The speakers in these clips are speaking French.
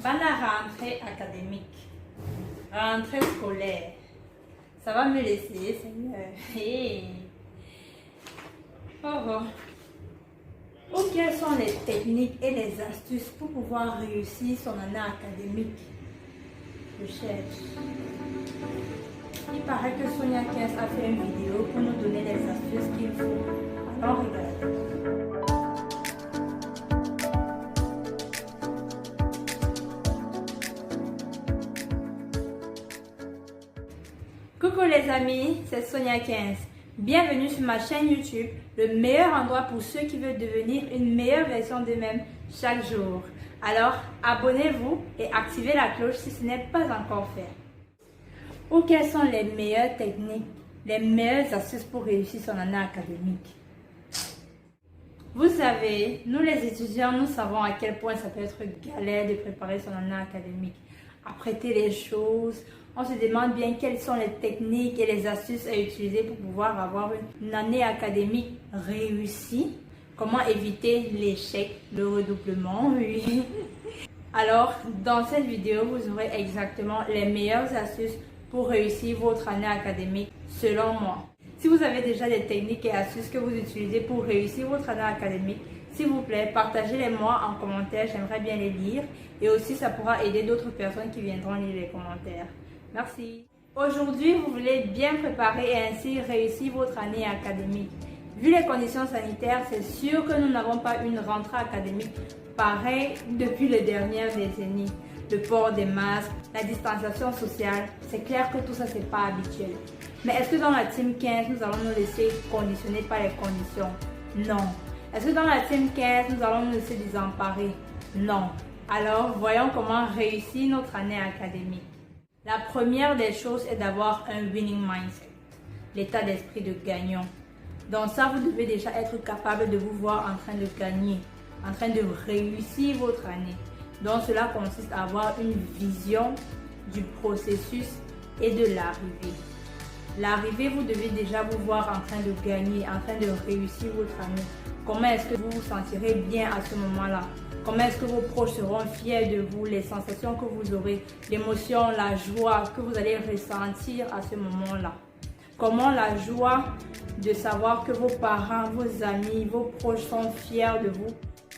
Pendant la rentrée académique, rentrée scolaire, ça va me laisser, Seigneur. Hey. Oh. Ou quelles sont les techniques et les astuces pour pouvoir réussir son année académique? Je cherche. Il paraît que Sonia 15 a fait une vidéo pour nous donner les astuces qu'il faut. Alors regardez. Coucou les amis, c'est Sonia 15. Bienvenue sur ma chaîne YouTube, le meilleur endroit pour ceux qui veulent devenir une meilleure version d'eux-mêmes chaque jour. Alors, abonnez-vous et activez la cloche si ce n'est pas encore fait. Ou quelles sont les meilleures techniques, les meilleures astuces pour réussir son année académique? Vous savez, nous les étudiants, nous savons à quel point ça peut être galère de préparer son année académique. Apprêter les choses, on se demande bien quelles sont les techniques et les astuces à utiliser pour pouvoir avoir une année académique réussie. Comment éviter l'échec, le redoublement, oui. Alors, dans cette vidéo, vous aurez exactement les meilleures astuces pour réussir votre année académique, selon moi. Si vous avez déjà des techniques et astuces que vous utilisez pour réussir votre année académique, s'il vous plaît, partagez-les-moi en commentaire, j'aimerais bien les lire. Et aussi, ça pourra aider d'autres personnes qui viendront lire les commentaires. Merci. Aujourd'hui, vous voulez bien préparer et ainsi réussir votre année académique. Vu les conditions sanitaires, c'est sûr que nous n'avons pas une rentrée académique pareille depuis les dernières décennies. Le port des masques, la distanciation sociale, c'est clair que tout ça, c'est pas habituel. Mais est-ce que dans la Team 15, nous allons nous laisser conditionner par les conditions? Non. Est-ce que dans la Team 15, nous allons nous laisser désemparer? Non. Alors, voyons comment réussir notre année académique. La première des choses est d'avoir un winning mindset, l'état d'esprit de gagnant. Dans ça, vous devez déjà être capable de vous voir en train de gagner, en train de réussir votre année. Donc, cela consiste à avoir une vision du processus et de l'arrivée. L'arrivée, vous devez déjà vous voir en train de gagner, en train de réussir votre année. Comment est-ce que vous vous sentirez bien à ce moment-là? Comment est-ce que vos proches seront fiers de vous? Les sensations que vous aurez, l'émotion, la joie que vous allez ressentir à ce moment-là. Comment la joie de savoir que vos parents, vos amis, vos proches sont fiers de vous,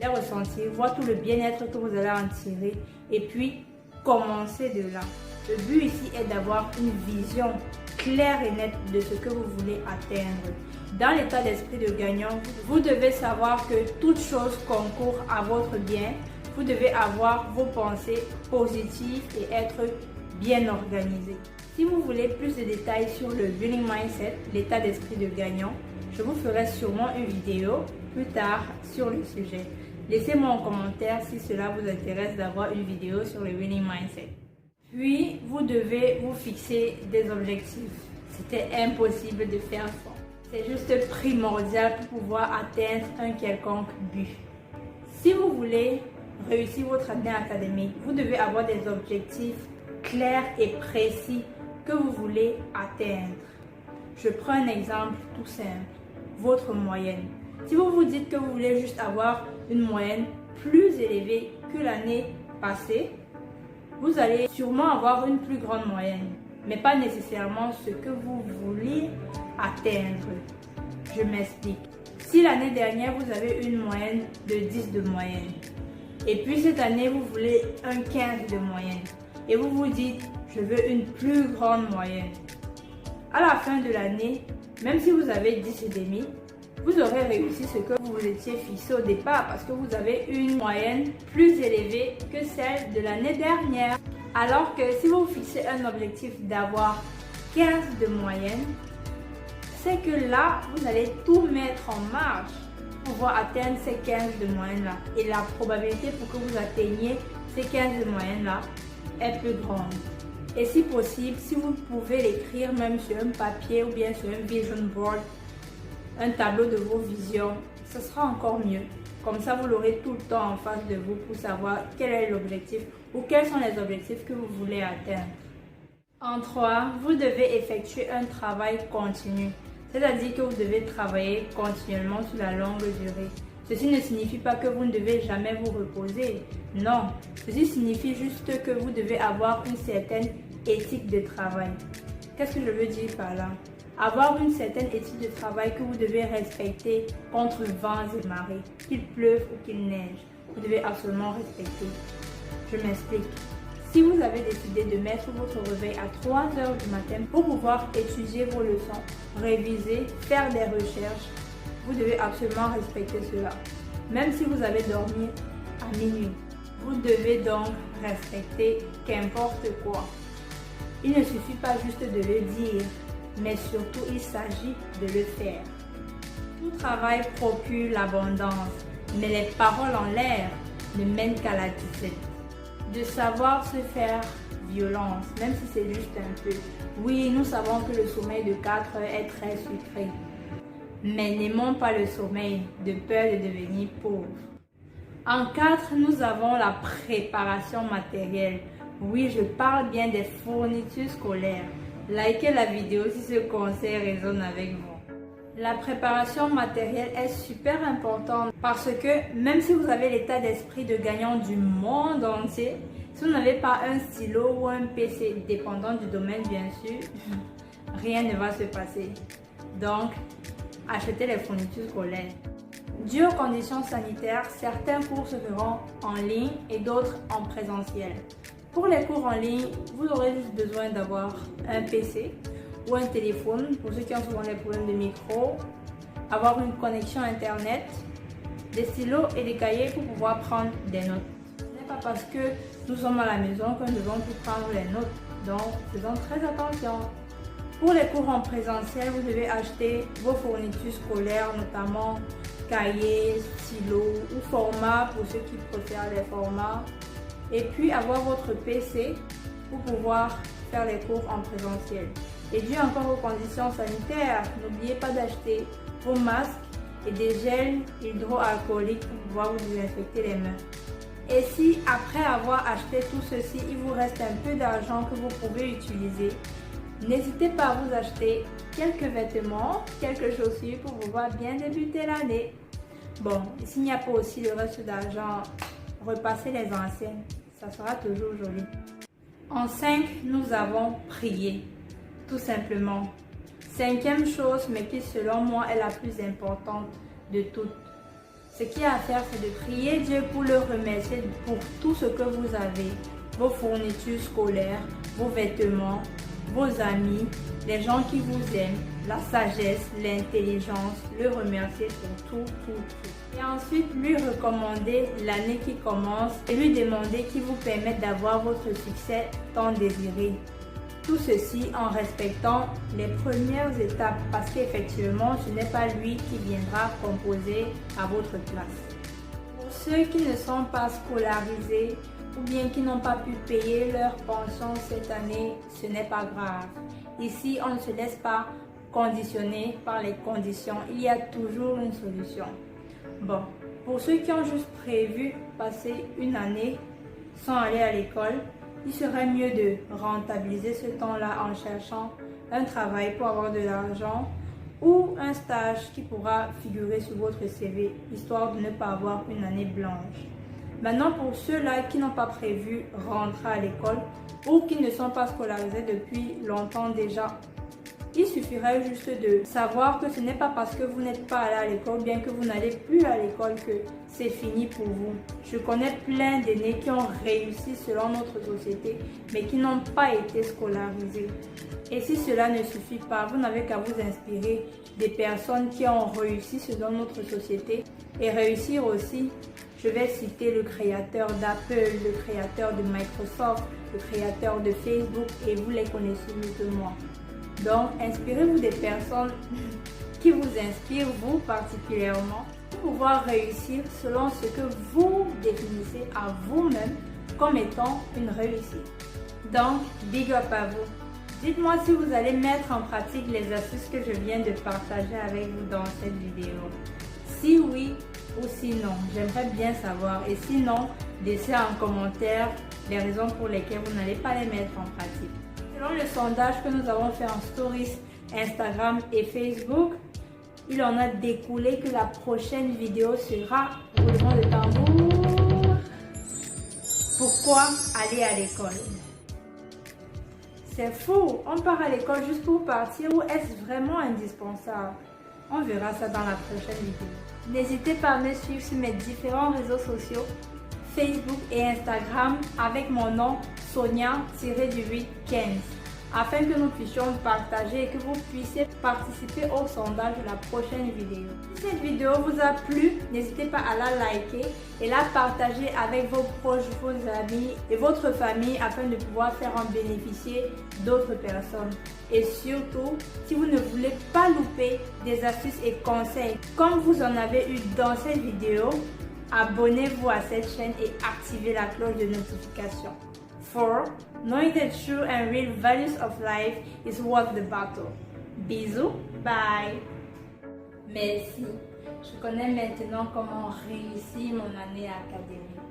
les ressentir, voir tout le bien-être que vous allez en tirer et puis commencer de là. Le but ici est d'avoir une vision claire et nette de ce que vous voulez atteindre. Dans l'état d'esprit de gagnant, vous devez savoir que toute chose concourt à votre bien. Vous devez avoir vos pensées positives et être bien organisé. Si vous voulez plus de détails sur le winning mindset, l'état d'esprit de gagnant, je vous ferai sûrement une vidéo plus tard sur le sujet. Laissez-moi en commentaire si cela vous intéresse d'avoir une vidéo sur le winning mindset. Puis, vous devez vous fixer des objectifs. C'était impossible de faire ça. C'est juste primordial pour pouvoir atteindre un quelconque but. Si vous voulez réussir votre année académique, vous devez avoir des objectifs clairs et précis que vous voulez atteindre. Je prends un exemple tout simple, votre moyenne. Si vous vous dites que vous voulez juste avoir une moyenne plus élevée que l'année passée, vous allez sûrement avoir une plus grande moyenne, mais pas nécessairement ce que vous voulez atteindre. Je m'explique. Si l'année dernière, vous avez une moyenne de 10 de moyenne, et puis cette année, vous voulez un 15 de moyenne, et vous vous dites, je veux une plus grande moyenne. À la fin de l'année, même si vous avez 10 et demi, vous aurez réussi ce que vous vous étiez fixé au départ parce que vous avez une moyenne plus élevée que celle de l'année dernière. Alors que si vous fixez un objectif d'avoir 15 de moyenne, c'est que là, vous allez tout mettre en marche pour pouvoir atteindre ces 15 de moyenne-là. Et la probabilité pour que vous atteigniez ces 15 de moyenne-là est plus grande. Et si possible, si vous pouvez l'écrire même sur un papier ou bien sur un vision board, un tableau de vos visions, ce sera encore mieux. Comme ça, vous l'aurez tout le temps en face de vous pour savoir quel est l'objectif ou quels sont les objectifs que vous voulez atteindre. En 3, vous devez effectuer un travail continu. C'est-à-dire que vous devez travailler continuellement sur la longue durée. Ceci ne signifie pas que vous ne devez jamais vous reposer. Non, ceci signifie juste que vous devez avoir une certaine éthique de travail. Qu'est-ce que je veux dire par là? Avoir une certaine éthique de travail que vous devez respecter contre vents et marées, qu'il pleuve ou qu'il neige. Vous devez absolument respecter. Je m'explique. Si vous avez décidé de mettre votre réveil à 3 heures du matin pour pouvoir étudier vos leçons, réviser, faire des recherches, vous devez absolument respecter cela. Même si vous avez dormi à minuit, vous devez donc respecter qu'importe quoi. Il ne suffit pas juste de le dire, mais surtout il s'agit de le faire. Tout travail procure l'abondance, mais les paroles en l'air ne mènent qu'à la disette. De savoir se faire violence, même si c'est juste un peu. Oui, nous savons que le sommeil de 4 heures est très sucré. Mais n'aimons pas le sommeil de peur de devenir pauvre. En 4, nous avons la préparation matérielle. Oui, je parle bien des fournitures scolaires. Likez la vidéo si ce conseil résonne avec vous. La préparation matérielle est super importante parce que même si vous avez l'état d'esprit de gagnant du monde entier, si vous n'avez pas un stylo ou un PC, dépendant du domaine bien sûr, rien ne va se passer. Donc, achetez les fournitures scolaires. Dû aux conditions sanitaires, certains cours se feront en ligne et d'autres en présentiel. Pour les cours en ligne, vous aurez juste besoin d'avoir un PC ou un téléphone pour ceux qui ont souvent des problèmes de micro, avoir une connexion internet, des stylos et des cahiers pour pouvoir prendre des notes. Ce n'est pas parce que nous sommes à la maison que nous devons plus prendre les notes, donc faisons très attention. Pour les cours en présentiel, vous devez acheter vos fournitures scolaires, notamment cahiers, stylos ou formats pour ceux qui préfèrent les formats. Et puis avoir votre PC pour pouvoir faire les cours en présentiel. Et dû encore aux conditions sanitaires, n'oubliez pas d'acheter vos masques et des gels hydroalcooliques pour pouvoir vous désinfecter les mains. Et si après avoir acheté tout ceci, il vous reste un peu d'argent que vous pouvez utiliser, n'hésitez pas à vous acheter quelques vêtements, quelques chaussures pour pouvoir bien débuter l'année. Bon, s'il n'y a pas aussi le reste d'argent, repassez les anciennes, ça sera toujours joli. En 5, nous avons prié, tout simplement. 5e chose, mais qui selon moi est la plus importante de toutes. Ce qu'il y a à faire, c'est de prier Dieu pour le remercier pour tout ce que vous avez. Vos fournitures scolaires, vos vêtements, vos amis, les gens qui vous aiment, la sagesse, l'intelligence, le remercier pour tout. Et ensuite, lui recommander l'année qui commence et lui demander qu'il vous permette d'avoir votre succès tant désiré. Tout ceci en respectant les premières étapes parce qu'effectivement, ce n'est pas lui qui viendra composer à votre place. Pour ceux qui ne sont pas scolarisés ou bien qui n'ont pas pu payer leur pension cette année, ce n'est pas grave. Ici, on ne se laisse pas conditionner par les conditions. Il y a toujours une solution. Bon, pour ceux qui ont juste prévu passer une année sans aller à l'école, il serait mieux de rentabiliser ce temps-là en cherchant un travail pour avoir de l'argent ou un stage qui pourra figurer sur votre CV, histoire de ne pas avoir une année blanche. Maintenant, pour ceux-là qui n'ont pas prévu rentrer à l'école ou qui ne sont pas scolarisés depuis longtemps déjà, il suffirait juste de savoir que ce n'est pas parce que vous n'êtes pas allé à l'école, bien que vous n'allez plus à l'école, que c'est fini pour vous. Je connais plein d'aînés qui ont réussi selon notre société, mais qui n'ont pas été scolarisés. Et si cela ne suffit pas, vous n'avez qu'à vous inspirer des personnes qui ont réussi selon notre société et réussir aussi. Je vais citer le créateur d'Apple, le créateur de Microsoft, le créateur de Facebook, et vous les connaissez mieux que moi. Donc, inspirez-vous des personnes qui vous inspirent, vous particulièrement, pour pouvoir réussir selon ce que vous définissez à vous-même comme étant une réussite. Donc, big up à vous. Dites-moi si vous allez mettre en pratique les astuces que je viens de partager avec vous dans cette vidéo. Si oui ou sinon, j'aimerais bien savoir. Et sinon, laissez en commentaire les raisons pour lesquelles vous n'allez pas les mettre en pratique. Selon le sondage que nous avons fait en stories Instagram et Facebook, il en a découlé que la prochaine vidéo sera roulement de tambour. Pourquoi aller à l'école? C'est fou, on part à l'école juste pour partir ou est-ce vraiment indispensable? On verra ça dans la prochaine vidéo. N'hésitez pas à me suivre sur mes différents réseaux sociaux, Facebook et Instagram avec mon nom Sonia-815 afin que nous puissions partager et que vous puissiez participer au sondage de la prochaine vidéo. Si cette vidéo vous a plu, n'hésitez pas à la liker et la partager avec vos proches, vos amis et votre famille afin de pouvoir faire en bénéficier d'autres personnes. Et surtout, si vous ne voulez pas louper des astuces et conseils comme vous en avez eu dans cette vidéo, abonnez-vous à cette chaîne et activez la cloche de notification. For knowing the true and real values of life is worth the battle. Bisous, bye. Merci. Je connais maintenant comment réussir mon année académique.